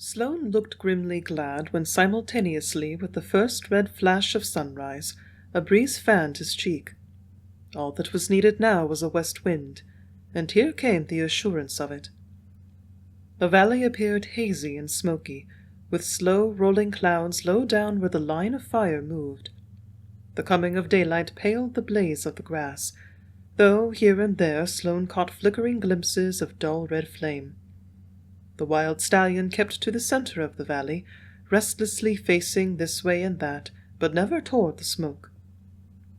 Slone looked grimly glad when simultaneously with the first red flash of sunrise, a breeze fanned his cheek. All that was needed now was a west wind, and here came the assurance of it. The valley appeared hazy and smoky, with slow rolling clouds low down where the line of fire moved. The coming of daylight paled the blaze of the grass, though here and there Slone caught flickering glimpses of dull red flame. The wild stallion kept to the center of the valley, restlessly facing this way and that, but never toward the smoke.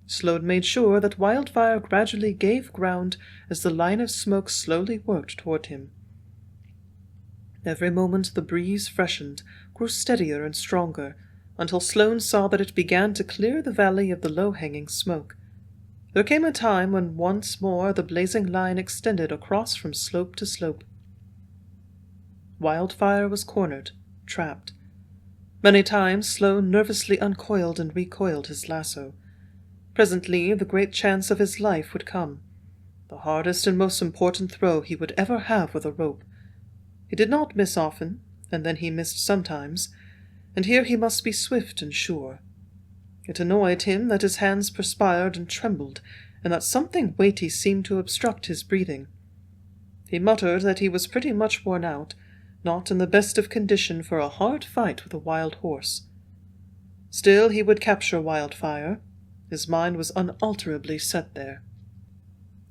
Slone made sure that Wildfire gradually gave ground as the line of smoke slowly worked toward him. Every moment the breeze freshened, grew steadier and stronger, until Slone saw that it began to clear the valley of the low-hanging smoke. There came a time when once more the blazing line extended across from slope to slope. Wildfire was cornered, trapped. Many times Slone nervously uncoiled and recoiled his lasso. Presently the great chance of his life would come, the hardest and most important throw he would ever have with a rope. He did not miss often, and then he missed sometimes, and here he must be swift and sure. It annoyed him that his hands perspired and trembled, and that something weighty seemed to obstruct his breathing. He muttered that he was pretty much worn out, not in the best of condition for a hard fight with a wild horse. Still he would capture Wildfire. His mind was unalterably set there.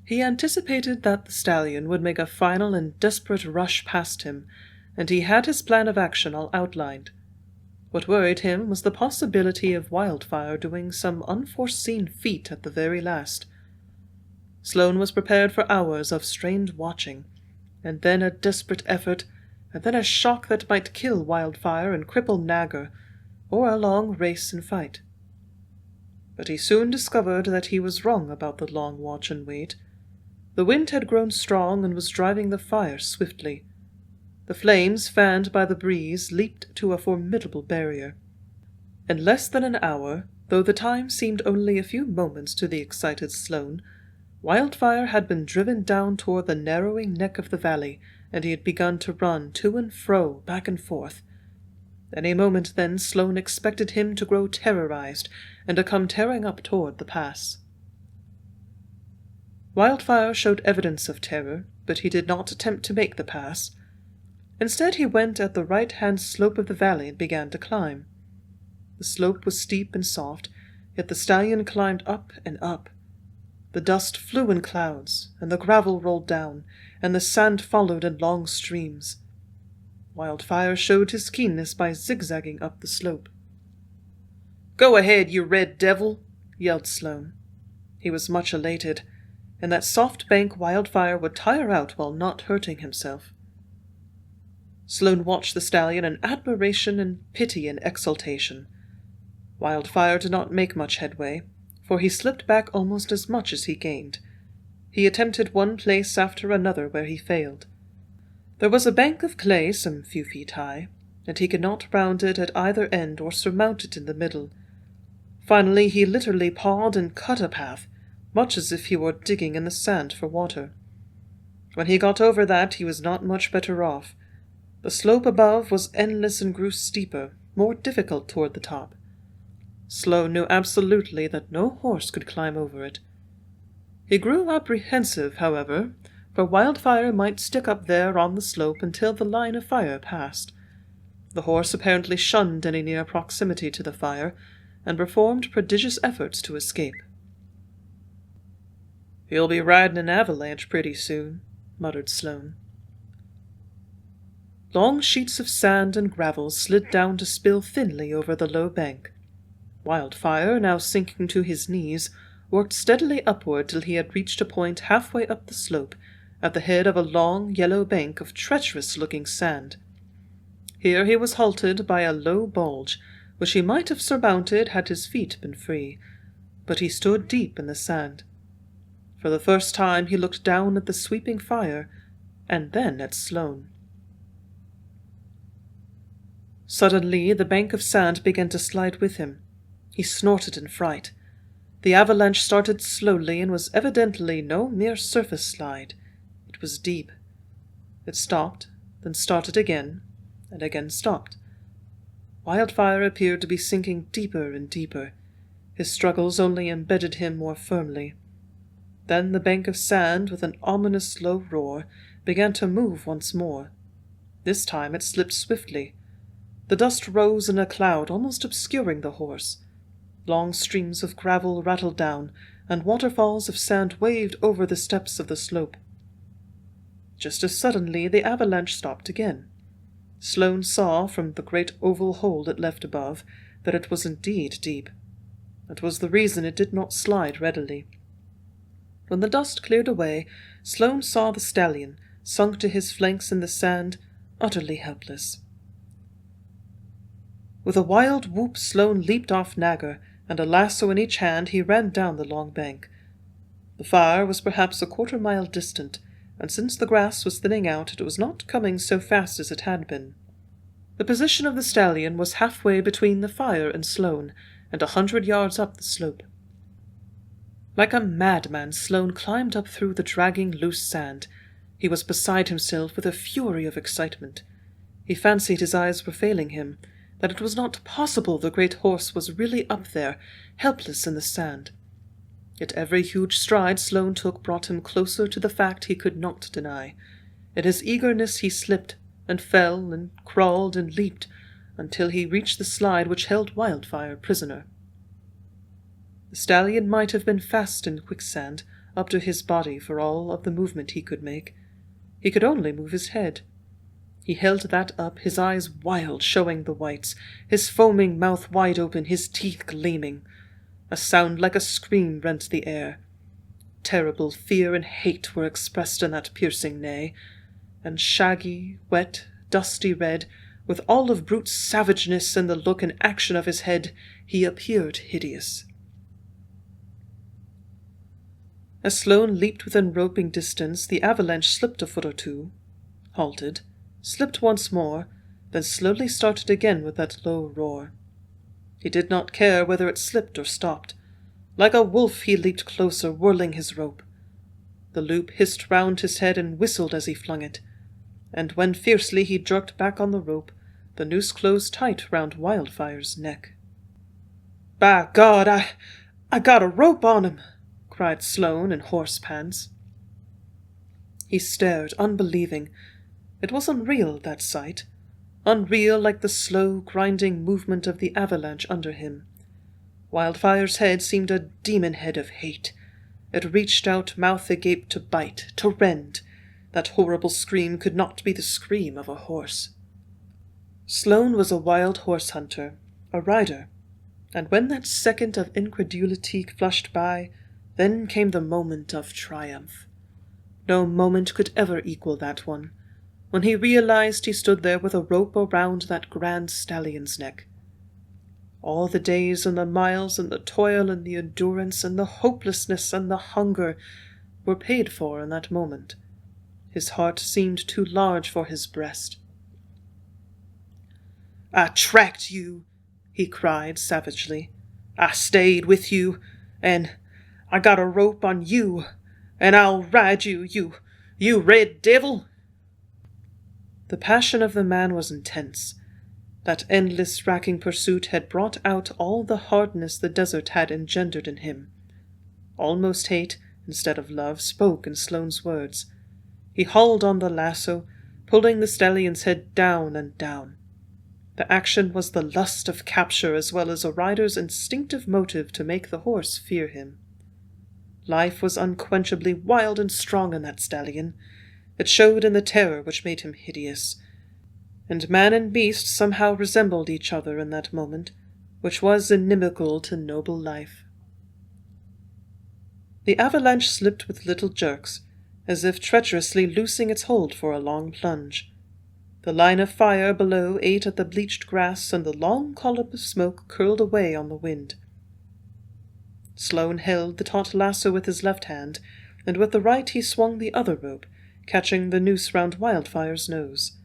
He anticipated that the stallion would make a final and desperate rush past him, and he had his plan of action all outlined. What worried him was the possibility of Wildfire doing some unforeseen feat at the very last. Slone was prepared for hours of strained watching, and then a desperate effort, and then a shock that might kill Wildfire and cripple Nagger, or a long race and fight. But he soon discovered that he was wrong about the long watch and wait. The wind had grown strong and was driving the fire swiftly. The flames, fanned by the breeze, leaped to a formidable barrier. In less than an hour, though the time seemed only a few moments to the excited Slone, Wildfire had been driven down toward the narrowing neck of the valley, and he had begun to run to and fro, back and forth. Any moment then Slone expected him to grow terrorized, and to come tearing up toward the pass. Wildfire showed evidence of terror, but he did not attempt to make the pass. Instead he went at the right-hand slope of the valley and began to climb. The slope was steep and soft, yet the stallion climbed up and up. The dust flew in clouds, and the gravel rolled down, and the sand followed in long streams. Wildfire showed his keenness by zigzagging up the slope. "Go ahead, you red devil!" yelled Slone. He was much elated. In that soft bank Wildfire would tire out while not hurting himself. Slone watched the stallion in admiration and pity and exultation. Wildfire did not make much headway, for he slipped back almost as much as he gained. He attempted one place after another where he failed. There was a bank of clay some few feet high, and he could not round it at either end or surmount it in the middle. Finally he literally pawed and cut a path, much as if he were digging in the sand for water. When he got over that, he was not much better off. The slope above was endless and grew steeper, more difficult toward the top. Slone knew absolutely that no horse could climb over it. He grew apprehensive, however, for Wildfire might stick up there on the slope until the line of fire passed. The horse apparently shunned any near proximity to the fire, and performed prodigious efforts to escape. "He'll be riding an avalanche pretty soon," muttered Slone. Long sheets of sand and gravel slid down to spill thinly over the low bank. Wildfire, now sinking to his knees, worked steadily upward till he had reached a point halfway up the slope, at the head of a long yellow bank of treacherous-looking sand. Here he was halted by a low bulge, which he might have surmounted had his feet been free, but he stood deep in the sand. For the first time he looked down at the sweeping fire, and then at Slone. Suddenly the bank of sand began to slide with him. He snorted in fright. The avalanche started slowly and was evidently no mere surface slide. It was deep. It stopped, then started again, and again stopped. Wildfire appeared to be sinking deeper and deeper. His struggles only embedded him more firmly. Then the bank of sand, with an ominous low roar, began to move once more. This time it slipped swiftly. The dust rose in a cloud, almost obscuring the horse. Long streams of gravel rattled down, and waterfalls of sand waved over the steps of the slope. Just as suddenly the avalanche stopped again. Slone saw, from the great oval hole it left above, that it was indeed deep. That was the reason it did not slide readily. When the dust cleared away, Slone saw the stallion, sunk to his flanks in the sand, utterly helpless. With a wild whoop, Slone leaped off Nagger, and a lasso in each hand he ran down the long bank. The fire was perhaps a quarter-mile distant, and since the grass was thinning out, it was not coming so fast as it had been. The position of the stallion was halfway between the fire and Slone, and 100 yards up the slope. Like a madman, Slone climbed up through the dragging loose sand. He was beside himself with a fury of excitement. He fancied his eyes were failing him, that it was not possible the great horse was really up there, helpless in the sand. Yet every huge stride Slone took brought him closer to the fact he could not deny. In his eagerness he slipped, and fell, and crawled, and leaped, until he reached the slide which held Wildfire prisoner. The stallion might have been fast in quicksand, up to his body for all of the movement he could make. He could only move his head. He held that up, his eyes wild, showing the whites, his foaming mouth wide open, his teeth gleaming. A sound like a scream rent the air. Terrible fear and hate were expressed in that piercing neigh, and shaggy, wet, dusty red, with all of brute savageness in the look and action of his head, he appeared hideous. As Slone leaped within roping distance, the avalanche slipped a foot or two, halted, slipped once more, then slowly started again with that low roar. He did not care whether it slipped or stopped. Like a wolf he leaped closer, whirling his rope. The loop hissed round his head and whistled as he flung it, and when fiercely he jerked back on the rope, the noose closed tight round Wildfire's neck. "By God, I got a rope on him!" cried Slone in hoarse pants. He stared, unbelieving. It was unreal, that sight. Unreal like the slow, grinding movement of the avalanche under him. Wildfire's head seemed a demon head of hate. It reached out, mouth agape, to bite, to rend. That horrible scream could not be the scream of a horse. Slone was a wild horse hunter, a rider, and when that second of incredulity flushed by, then came the moment of triumph. No moment could ever equal that one, when he realized he stood there with a rope around that grand stallion's neck. All the days and the miles and the toil and the endurance and the hopelessness and the hunger were paid for in that moment. His heart seemed too large for his breast. "I tracked you," he cried savagely. "I stayed with you, and I got a rope on you, and I'll ride you, you red devil!" The passion of the man was intense. That endless, racking pursuit had brought out all the hardness the desert had engendered in him. Almost hate, instead of love, spoke in Slone's words. He hauled on the lasso, pulling the stallion's head down and down. The action was the lust of capture as well as a rider's instinctive motive to make the horse fear him. Life was unquenchably wild and strong in that stallion. It showed in the terror which made him hideous. And man and beast somehow resembled each other in that moment, which was inimical to noble life. The avalanche slipped with little jerks, as if treacherously loosing its hold for a long plunge. The line of fire below ate at the bleached grass, and the long column of smoke curled away on the wind. Slone held the taut lasso with his left hand, and with the right he swung the other rope, catching the noose round Wildfire's nose.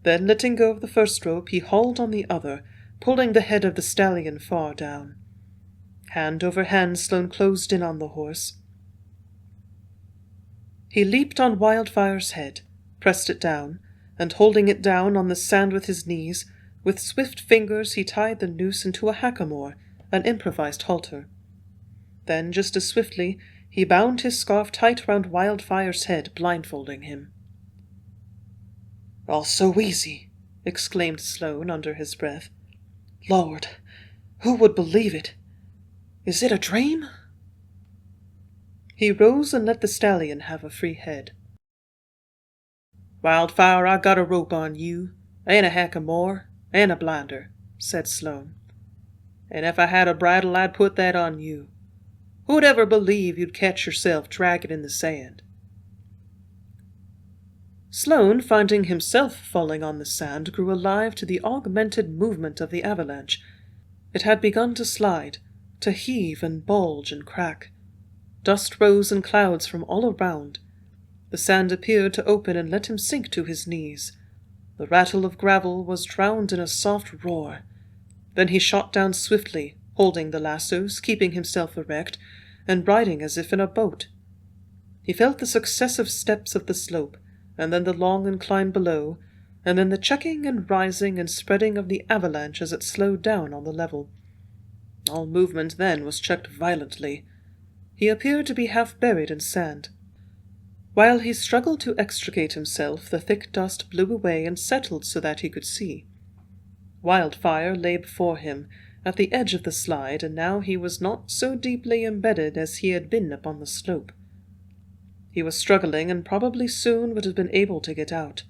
Then, letting go of the first rope, he hauled on the other, pulling the head of the stallion far down. Hand over hand, Slone closed in on the horse. He leaped on Wildfire's head, pressed it down, and holding it down on the sand with his knees, with swift fingers he tied the noose into a hackamore, an improvised halter. Then, just as swiftly, he bound his scarf tight round Wildfire's head, blindfolding him. "All so easy," exclaimed Slone under his breath. "Lord, who would believe it? Is it a dream?" He rose and let the stallion have a free head. "Wildfire, I got a rope on you, and a hackamore, and a blinder," said Slone. "And if I had a bridle, I'd put that on you. Who'd ever believe you'd catch yourself dragging in the sand?" Slone, finding himself falling on the sand, grew alive to the augmented movement of the avalanche. It had begun to slide, to heave and bulge and crack. Dust rose in clouds from all around. The sand appeared to open and let him sink to his knees. The rattle of gravel was drowned in a soft roar. Then he shot down swiftly, holding the lassos, keeping himself erect, and riding as if in a boat. He felt the successive steps of the slope, and then the long incline below, and then the checking and rising and spreading of the avalanche as it slowed down on the level. All movement then was checked violently. He appeared to be half buried in sand. While he struggled to extricate himself, the thick dust blew away and settled so that he could see. Wildfire lay before him, at the edge of the slide, and now he was not so deeply embedded as he had been upon the slope. He was struggling, and probably soon would have been able to get out.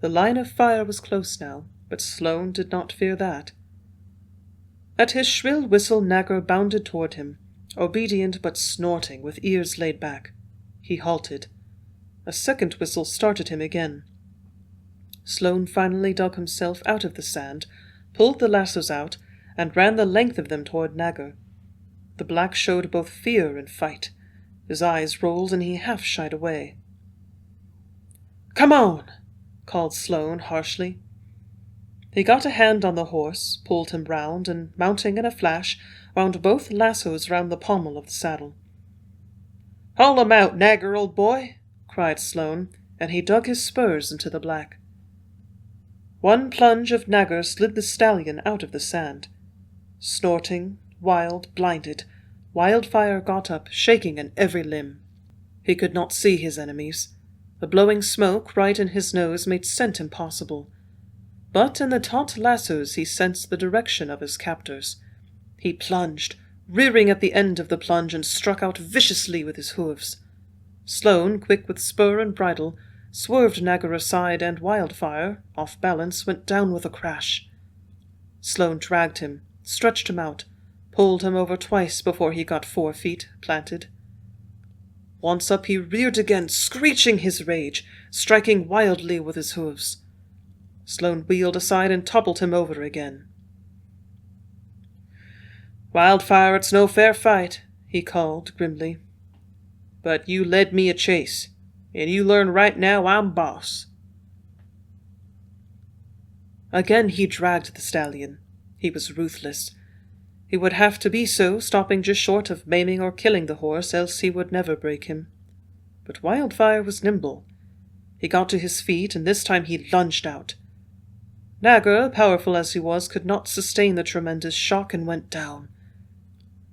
The line of fire was close now, but Slone did not fear that. At his shrill whistle, Nagger bounded toward him, obedient but snorting, with ears laid back. He halted. A second whistle started him again. Slone finally dug himself out of the sand, pulled the lassos out, and ran the length of them toward Nagger. The black showed both fear and fight. His eyes rolled, and he half shied away. "Come on!" called Slone harshly. He got a hand on the horse, pulled him round, and, mounting in a flash, wound both lassos round the pommel of the saddle. "Haul him out, Nagger, old boy!" cried Slone, and he dug his spurs into the black. One plunge of Nagger slid the stallion out of the sand. Snorting, wild, blinded, Wildfire got up, shaking in every limb. He could not see his enemies. The blowing smoke right in his nose made scent impossible. But in the taut lassos he sensed the direction of his captors. He plunged, rearing at the end of the plunge, and struck out viciously with his hoofs. Slone, quick with spur and bridle, swerved Nagger aside, and Wildfire, off balance, went down with a crash. Slone dragged him, stretched him out, pulled him over twice before he got 4 feet planted. Once up he reared again, screeching his rage, striking wildly with his hoofs. Slone wheeled aside and toppled him over again. "Wildfire, it's no fair fight," he called grimly. "But you led me a chase, and you learn right now I'm boss." Again he dragged the stallion. He was ruthless. He would have to be so, stopping just short of maiming or killing the horse, else he would never break him. But Wildfire was nimble. He got to his feet, and this time he lunged out. Nagger, powerful as he was, could not sustain the tremendous shock and went down.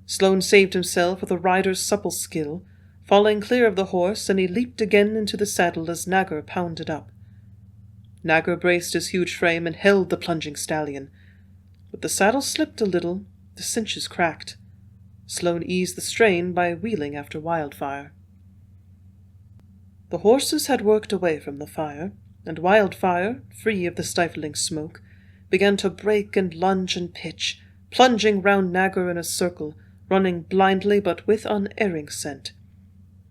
Slone saved himself with a rider's supple skill, falling clear of the horse, and he leaped again into the saddle as Nagger pounded up. Nagger braced his huge frame and held the plunging stallion. But the saddle slipped a little, the cinches cracked. Slone eased the strain by wheeling after Wildfire. The horses had worked away from the fire, and Wildfire, free of the stifling smoke, began to break and lunge and pitch, plunging round Nagger in a circle, running blindly but with unerring scent.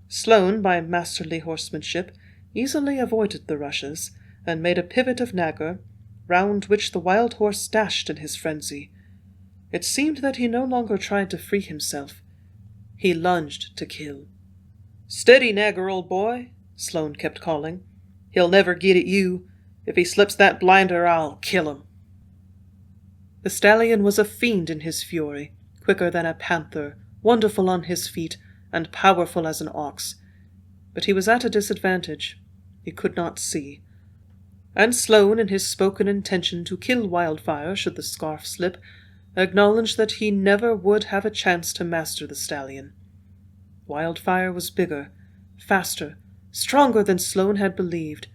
Slone, by masterly horsemanship, easily avoided the rushes, and made a pivot of Nagger, round which the wild horse dashed in his frenzy. It seemed that he no longer tried to free himself. He lunged to kill. "Steady, Nagger, old boy," Slone kept calling. "He'll never get at you. If he slips that blinder, I'll kill him." The stallion was a fiend in his fury, quicker than a panther, wonderful on his feet, and powerful as an ox. But he was at a disadvantage. He could not see. and Slone, in his spoken intention to kill Wildfire should the scarf slip, acknowledged that he never would have a chance to master the stallion. Wildfire was bigger, faster, stronger than Slone had believed,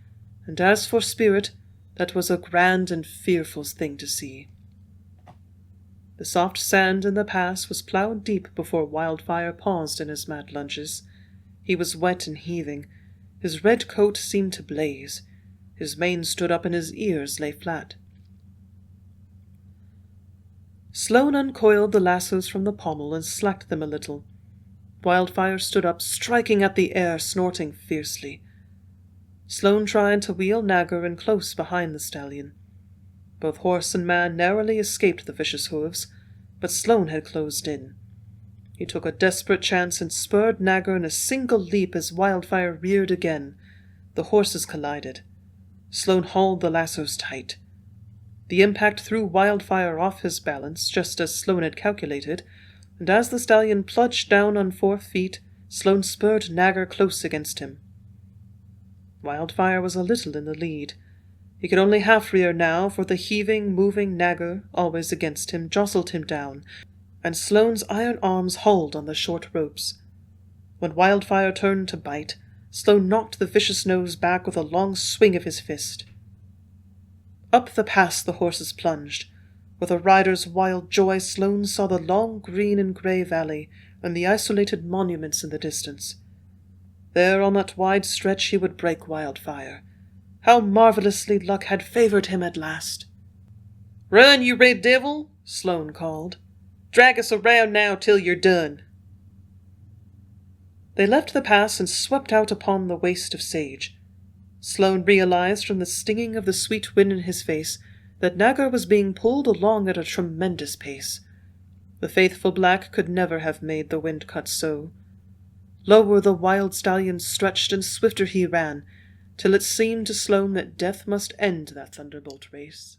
and as for spirit, that was a grand and fearful thing to see. The soft sand in the pass was plowed deep before Wildfire paused in his mad lunges. He was wet and heaving. His red coat seemed to blaze. His mane stood up and his ears lay flat. Slone uncoiled the lassos from the pommel and slacked them a little. Wildfire stood up, striking at the air, snorting fiercely. Slone tried to wheel Nagger in close behind the stallion. Both horse and man narrowly escaped the vicious hooves, but Slone had closed in. He took a desperate chance and spurred Nagger in a single leap as Wildfire reared again. The horses collided. Slone hauled the lassos tight. The impact threw Wildfire off his balance, just as Slone had calculated, and as the stallion plunged down on 4 feet, Slone spurred Nagger close against him. Wildfire was a little in the lead. He could only half-rear now, for the heaving, moving Nagger, always against him, jostled him down, and Slone's iron arms hauled on the short ropes. When Wildfire turned to bite, Slone knocked the vicious nose back with a long swing of his fist. Up the pass the horses plunged. With a rider's wild joy, Slone saw the long green and grey valley and the isolated monuments in the distance. There on that wide stretch he would break Wildfire. How marvellously luck had favoured him at last. "Run, you red devil!" Slone called. "Drag us around now till you're done." They left the pass and swept out upon the waste of sage. Slone realized from the stinging of the sweet wind in his face that Nagger was being pulled along at a tremendous pace. The faithful black could never have made the wind cut so. Lower the wild stallion stretched, and swifter he ran, till it seemed to Slone that death must end that thunderbolt race.